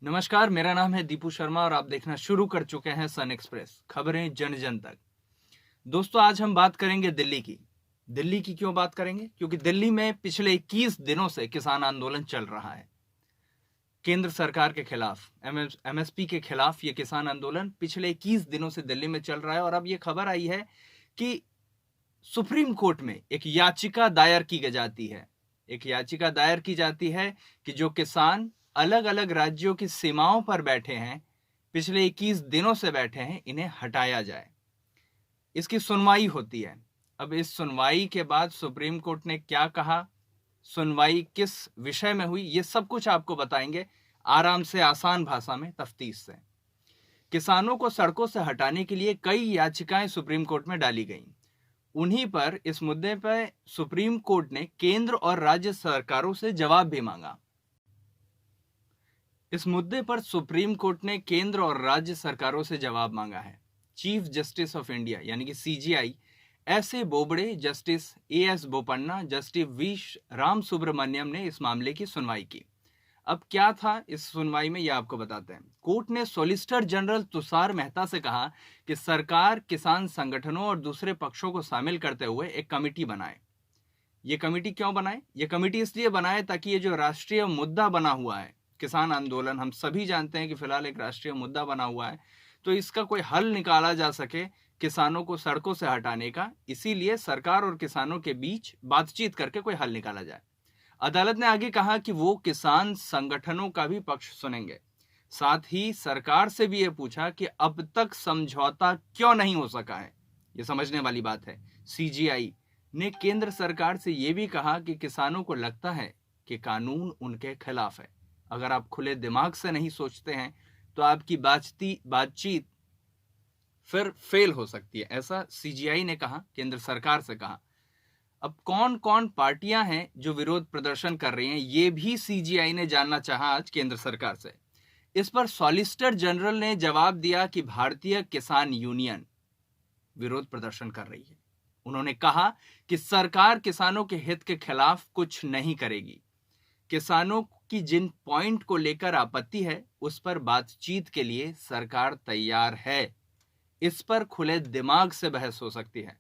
नमस्कार, मेरा नाम है दीपू शर्मा और आप देखना शुरू कर चुके हैं सन एक्सप्रेस, खबरें जन जन तक। दोस्तों, आज हम बात करेंगे दिल्ली की। दिल्ली की क्यों बात करेंगे? क्योंकि दिल्ली में पिछले 21 दिनों से किसान आंदोलन चल रहा है। केंद्र सरकार के खिलाफ, एमएसपी के खिलाफ ये किसान आंदोलन पिछले 21 दिनों से दिल्ली में चल रहा है और अब ये खबर आई है कि सुप्रीम कोर्ट में एक याचिका दायर की जाती है। एक याचिका दायर की जाती है कि जो किसान अलग अलग राज्यों की सीमाओं पर बैठे हैं, पिछले 21 दिनों से बैठे हैं, इन्हें हटाया जाए। इसकी सुनवाई होती है। अब इस सुनवाई के बाद सुप्रीम कोर्ट ने क्या कहा, सुनवाई किस विषय में हुई, ये सब कुछ आपको बताएंगे आराम से, आसान भाषा में, तफ्तीश से। किसानों को सड़कों से हटाने के लिए कई याचिकाएं सुप्रीम कोर्ट में डाली गईं। उन्हीं पर इस मुद्दे पर सुप्रीम कोर्ट ने केंद्र और राज्य सरकारों से जवाब भी मांगा। इस मुद्दे पर सुप्रीम कोर्ट ने केंद्र और राज्य सरकारों से जवाब मांगा है। चीफ जस्टिस ऑफ इंडिया यानी कि CJI S A. Bobde, justice A S. Bopanna, justice V. Ramasubramanian ने इस मामले की सुनवाई की। अब क्या था इस सुनवाई में, यह आपको बताते हैं। कोर्ट ने सॉलिसिटर जनरल तुषार मेहता से कहा कि सरकार किसान संगठनों और दूसरे पक्षों को शामिल करते हुए एक कमेटी बनाए। ये कमेटी क्यों बनाए? ये कमेटी इसलिए बनाए ताकि ये जो राष्ट्रीय मुद्दा बना हुआ है, किसान आंदोलन, हम सभी जानते हैं कि फिलहाल एक राष्ट्रीय मुद्दा बना हुआ है, तो इसका कोई हल निकाला जा सके किसानों को सड़कों से हटाने का। इसीलिए सरकार और किसानों के बीच बातचीत करके कोई हल निकाला जाए। अदालत ने आगे कहा कि वो किसान संगठनों का भी पक्ष सुनेंगे। साथ ही सरकार से भी ये पूछा कि अब तक समझौता क्यों नहीं हो सका है। ये समझने वाली बात है। सीजीआई ने केंद्र सरकार से ये भी कहा कि किसानों को लगता है कि कानून उनके खिलाफ है। अगर आप खुले दिमाग से नहीं सोचते हैं तो आपकी बातचीत फिर फेल हो सकती है, ऐसा सीजीआई ने कहा, केंद्र सरकार से कहा। अब कौन कौन पार्टियां हैं जो विरोध प्रदर्शन कर रही हैं, ये भी सीजीआई ने जानना चाहा आज केंद्र सरकार से। इस पर सॉलिसिटर जनरल ने जवाब दिया कि भारतीय किसान यूनियन विरोध प्रदर्शन कर रही है। उन्होंने कहा कि सरकार किसानों के हित के खिलाफ कुछ नहीं करेगी। किसानों की जिन पॉइंट को लेकर आपत्ति है, उस पर बातचीत के लिए सरकार तैयार है। इस पर खुले दिमाग से बहस हो सकती है।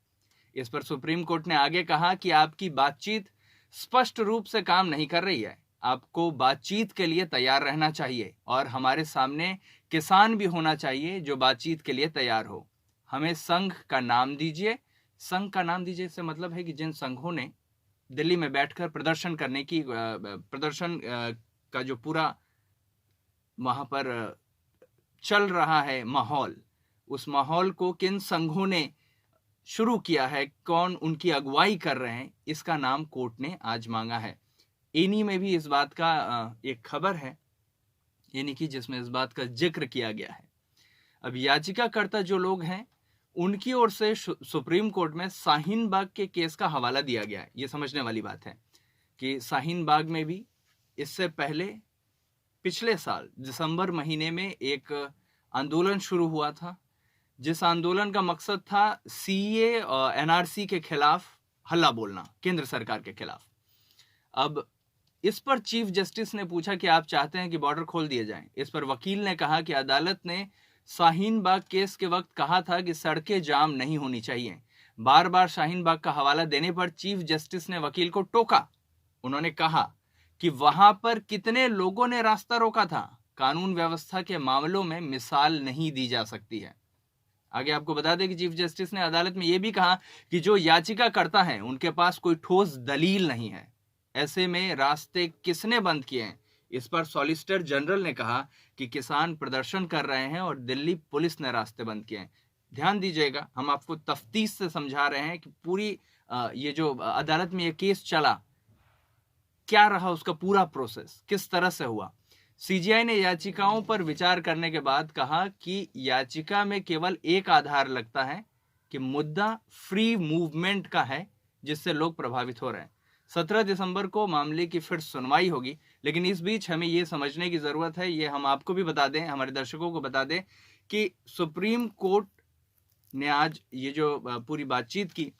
इस पर सुप्रीम कोर्ट ने आगे कहा कि आपकी बातचीत स्पष्ट रूप से काम नहीं कर रही है। आपको बातचीत के लिए तैयार रहना चाहिए और हमारे सामने किसान भी होना चाहिए जो बातचीत के लिए तैयार हो। हमें संघ का नाम दीजिए। संघ का नाम दीजिए से मतलब है कि जिन संघों ने दिल्ली में बैठकर प्रदर्शन करने की, प्रदर्शन का जो पूरा वहां पर चल रहा है माहौल, उस माहौल को किन संघों ने शुरू किया है, कौन उनकी अगुवाई कर रहे हैं, इसका नाम कोर्ट ने आज मांगा है। इन्हीं में भी इस बात का एक खबर है, यानी कि जिसमें इस बात का जिक्र किया गया है। अब याचिकाकर्ता जो लोग हैं, उनकी ओर से सुप्रीम कोर्ट में शाहीन बाग के केस का हवाला दिया गया है। ये समझने वाली बात है कि शाहीन बाग में भी इससे पहले पिछले साल दिसंबर महीने में एक आंदोलन शुरू हुआ था, जिस आंदोलन का मकसद था सीए और एनआरसी के खिलाफ हल्ला बोलना, केंद्र सरकार के खिलाफ। अब इस पर चीफ जस्टिस ने पूछा कि आप चाहते हैं कि बॉर्डर खोल दिए जाएं। इस पर वकील ने कहा कि अदालत ने शाहीन बाग केस के वक्त कहा था कि सड़कें जाम नहीं होनी चाहिए। बार बार शाहीन बाग का हवाला देने पर चीफ जस्टिस ने वकील को टोका। उन्होंने कहा कि वहां पर कितने लोगों ने रास्ता रोका था, कानून व्यवस्था के मामलों में मिसाल नहीं दी जा सकती है। आगे आपको बता दें कि चीफ जस्टिस ने अदालत में यह भी कहा कि जो याचिका करता है उनके पास कोई ठोस दलील नहीं है। ऐसे में रास्ते किसने बंद किए हैं? इस पर सॉलिसिटर जनरल ने कहा कि किसान प्रदर्शन कर रहे हैं और दिल्ली पुलिस ने रास्ते बंद किए हैं। ध्यान दीजिएगा, हम आपको तफ्तीश से समझा रहे हैं कि पूरी ये जो अदालत में ये केस चला, क्या रहा उसका पूरा प्रोसेस, किस तरह से हुआ। सीजीआई ने याचिकाओं पर विचार करने के बाद कहा कि याचिका में केवल एक आधार लगता है कि मुद्दा फ्री मूवमेंट का है, जिससे लोग प्रभावित हो रहे हैं। 17 दिसंबर को मामले की फिर सुनवाई होगी, लेकिन इस बीच हमें यह समझने की जरूरत है, ये हम आपको भी बता दें, हमारे दर्शकों को बता दें कि सुप्रीम कोर्ट ने आज ये जो पूरी बातचीत की,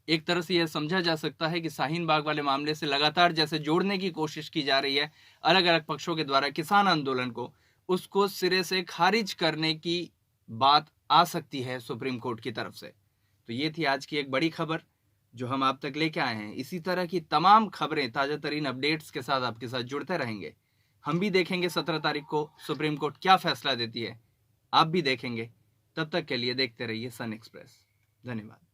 एक तरह से यह समझा जा सकता है कि शाहीन बाग वाले मामले से लगातार जैसे जोड़ने की कोशिश की जा रही है अलग अलग पक्षों के द्वारा किसान आंदोलन को, उसको सिरे से खारिज करने की बात आ सकती है सुप्रीम कोर्ट की तरफ से। तो ये थी आज की एक बड़ी खबर जो हम आप तक लेके आए हैं। इसी तरह की तमाम खबरें, ताजा तरीन अपडेट्स के साथ आपके साथ जुड़ते रहेंगे। हम भी देखेंगे 17 तारीख को सुप्रीम कोर्ट क्या फैसला देती है, आप भी देखेंगे। तब तक के लिए देखते रहिए सन एक्सप्रेस। धन्यवाद।